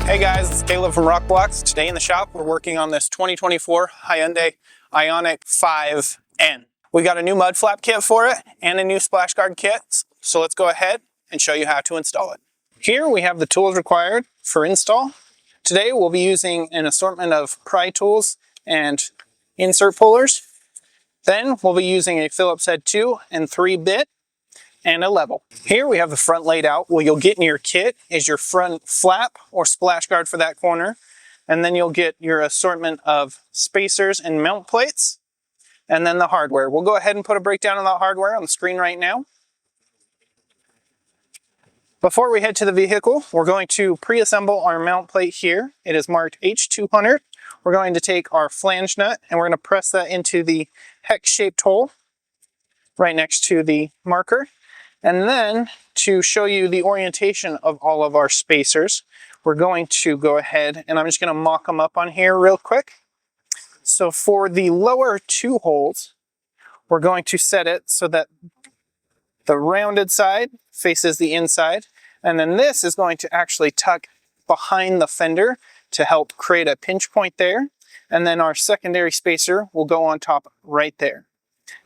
Hey guys, it's Caleb from Rokblokz. Today in the shop, we're working on this 2024 Hyundai IONIQ 5N. We got a new mud flap kit for it and a new splash guard kit. So let's go ahead and show you how to install it. Here we have the tools required for install. Today we'll be using an assortment of pry tools and insert pullers. Then we'll be using a Phillips head 2 and 3 bit and a level. Here we have the front laid out. What you'll get in your kit is your front flap or splash guard for that corner. And then you'll get your assortment of spacers and mount plates. And then the hardware. We'll go ahead and put a breakdown of that hardware on the screen right now. Before we head to the vehicle, we're going to pre-assemble our mount plate here. It is marked H200. We're going to take our flange nut and we're going to press that into the hex-shaped hole right next to the marker. And then to show you the orientation of all of our spacers, we're going to go ahead and I'm just going to mock them up on here real quick. So for the lower two holes, we're going to set it so that the rounded side faces the inside. And then this is going to actually tuck behind the fender to help create a pinch point there. And then our secondary spacer will go on top right there.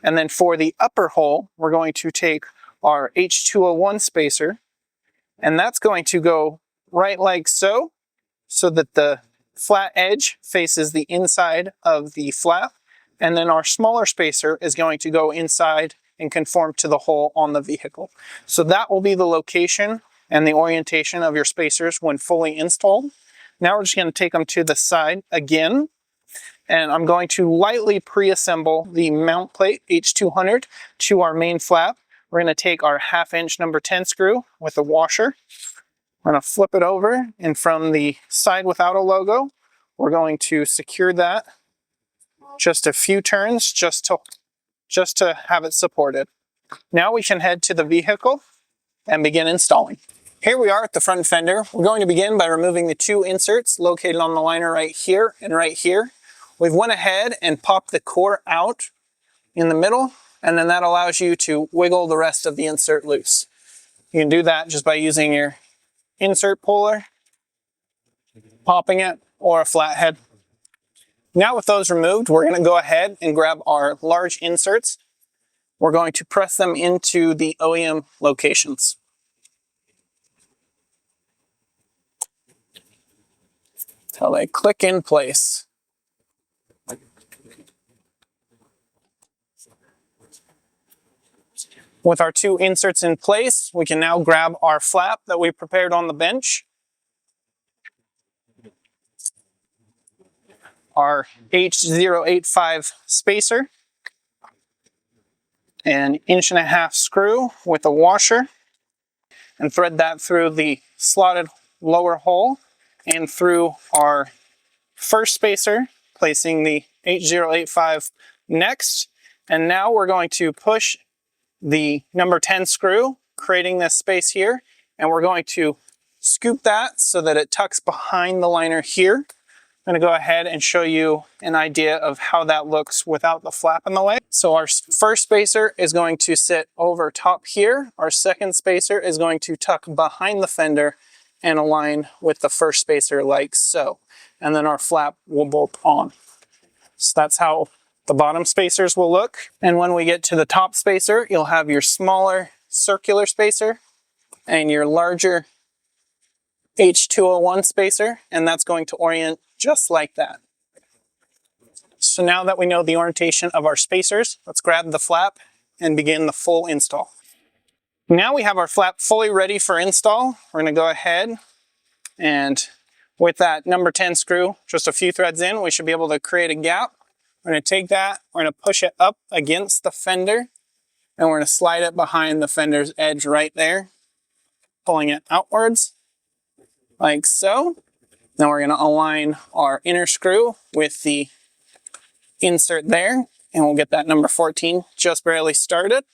And then for the upper hole, we're going to take our H201 spacer, and that's going to go right like so, so that the flat edge faces the inside of the flap, and then our smaller spacer is going to go inside and conform to the hole on the vehicle. So that will be the location and the orientation of your spacers when fully installed. Now we're just going to take them to the side again, and I'm going to lightly pre-assemble the mount plate H200 to our main flap. We're going to take our 1/2 inch number 10 screw with a washer. We're going to flip it over, and from the side without a logo, we're going to secure that just a few turns just to have it supported. Now we can head to the vehicle and begin installing. Here we are at the front fender. We're going to begin by removing the two inserts located on the liner right here and right here. We've went ahead and popped the core out in the middle, and then that allows you to wiggle the rest of the insert loose. You can do that just by using your insert puller, popping it, or a flathead. Now with those removed, we're going to go ahead and grab our large inserts. We're going to press them into the OEM locations. Until they click in place. With our two inserts in place, we can now grab our flap that we prepared on the bench, our H085 spacer, an 1.5 inch screw with a washer, and thread that through the slotted lower hole and through our first spacer, placing the H085 next. And now we're going to push the number 10 screw, creating this space here, and we're going to scoop that so that it tucks behind the liner here. I'm going to go ahead and show you an idea of how that looks without the flap in the way. So our first spacer is going to sit over top here. Our second spacer is going to tuck behind the fender and align with the first spacer like so. And then our flap will bolt on. So that's how the bottom spacers will look. And when we get to the top spacer, you'll have your smaller circular spacer and your larger H201 spacer, and that's going to orient just like that. So now that we know the orientation of our spacers, let's grab the flap and begin the full install. Now we have our flap fully ready for install. We're going to go ahead and with that number 10 screw, just a few threads in, we should be able to create a gap. We're going to take that, we're going to push it up against the fender, and we're going to slide it behind the fender's edge right there, pulling it outwards, like so. Now we're going to align our inner screw with the insert there, and we'll get that number 14 just barely started.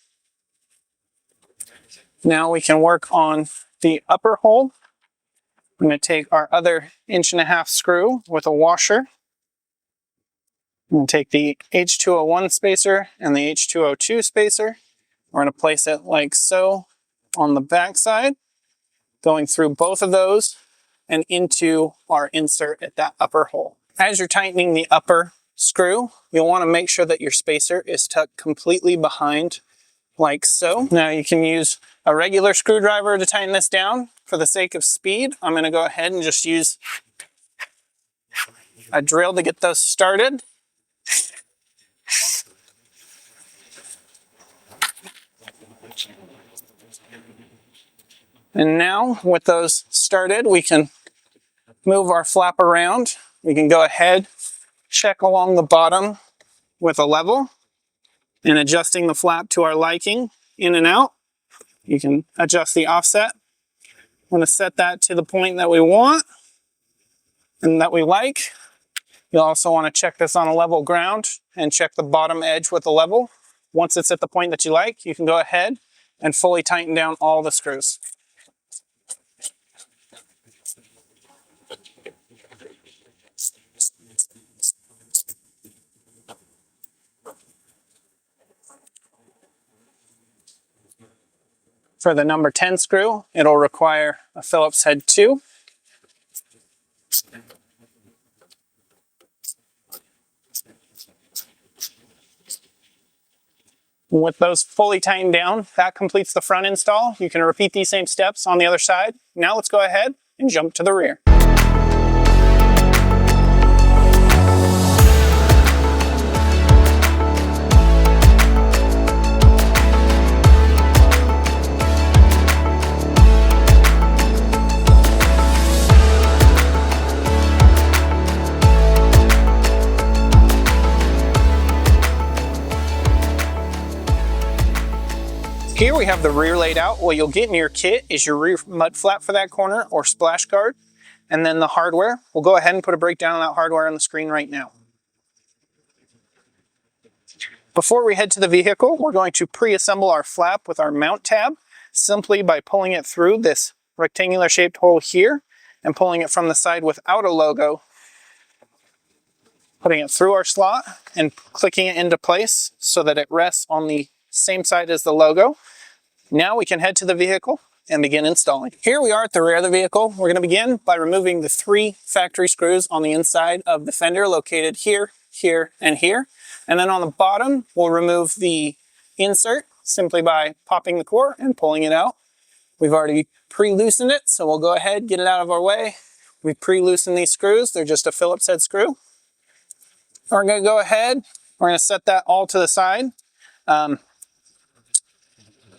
Now we can work on the upper hole. I'm going to take our other 1.5 inch screw with a washer. We'll take the H201 spacer and the H202 spacer. We're going to place it like so on the back side, going through both of those and into our insert at that upper hole. As you're tightening the upper screw, you'll want to make sure that your spacer is tucked completely behind, like so. Now you can use a regular screwdriver to tighten this down. For the sake of speed, I'm going to go ahead and just use a drill to get those started. And now with those started, we can move our flap around. We can go ahead, check along the bottom with a level and adjusting the flap to our liking in and out. You can adjust the offset. I'm going to set that to the point that we want and that we like. You'll also want to check this on a level ground and check the bottom edge with a level. Once it's at the point that you like, you can go ahead and fully tighten down all the screws. For the number 10 screw, it'll require a Phillips head 2. With those fully tightened down, that completes the front install. You can repeat these same steps on the other side. Now let's go ahead and jump to the rear. Here we have the rear laid out. What you'll get in your kit is your rear mud flap for that corner or splash guard, and then the hardware. We'll go ahead and put a breakdown on that hardware on the screen right now. Before we head to the vehicle, we're going to pre-assemble our flap with our mount tab simply by pulling it through this rectangular shaped hole here and pulling it from the side without a logo, putting it through our slot and clicking it into place so that it rests on the same side as the logo. Now we can head to the vehicle and begin installing. Here we are at the rear of the vehicle. We're going to begin by removing the 3 factory screws on the inside of the fender located here, here, and here. And then on the bottom, we'll remove the insert simply by popping the core and pulling it out. We've already pre-loosened it, so we'll go ahead, get it out of our way. We've pre-loosened these screws. They're just a Phillips head screw. We're going to go ahead. We're going to set that all to the side.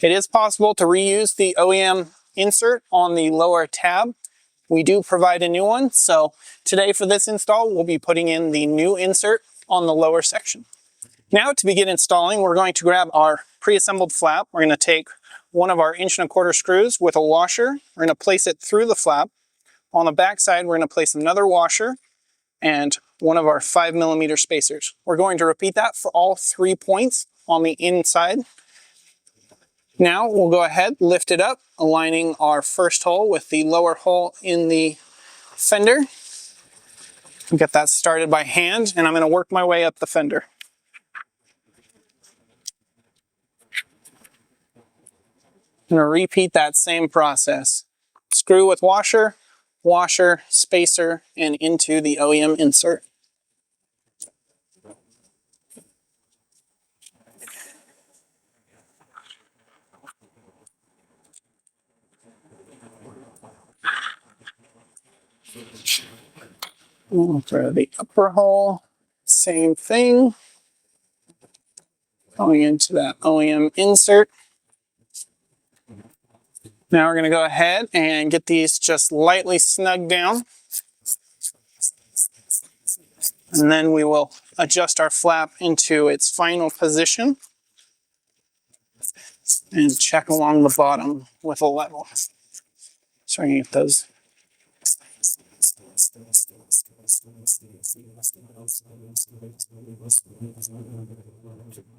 It is possible to reuse the OEM insert on the lower tab. We do provide a new one, so today for this install, we'll be putting in the new insert on the lower section. Now to begin installing, we're going to grab our pre-assembled flap. We're going to take one of our 1.25" screws with a washer. We're going to place it through the flap. On the back side, we're going to place another washer and one of our 5mm spacers. We're going to repeat that for all 3 points on the inside. Now we'll go ahead, lift it up, aligning our first hole with the lower hole in the fender. Get that started by hand, and I'm going to work my way up the fender. I'm going to repeat that same process. Screw with washer, washer, spacer, and into the OEM insert. For the upper hole, same thing. Going into that OEM insert. Now we're going to go ahead and get these just lightly snugged down. And then we will adjust our flap into its final position and check along the bottom with a level. So we're going to get those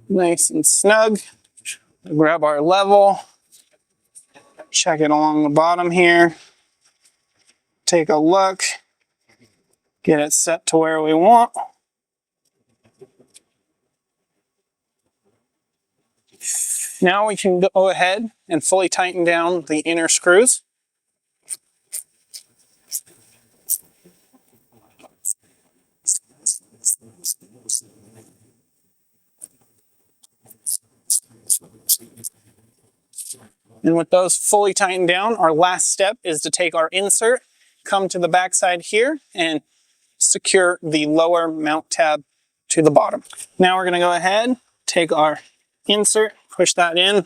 nice and snug. Grab our level, check it along the bottom here, take a look, get it set to where we want. Now we can go ahead and fully tighten down the inner screws. And with those fully tightened down, our last step is to take our insert, come to the back side here, and secure the lower mount tab to the bottom. Now we're going to go ahead, take our insert, push that in,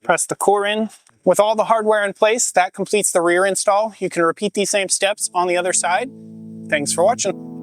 press the core in. With all the hardware in place, that completes the rear install. You can repeat these same steps on the other side. Thanks for watching.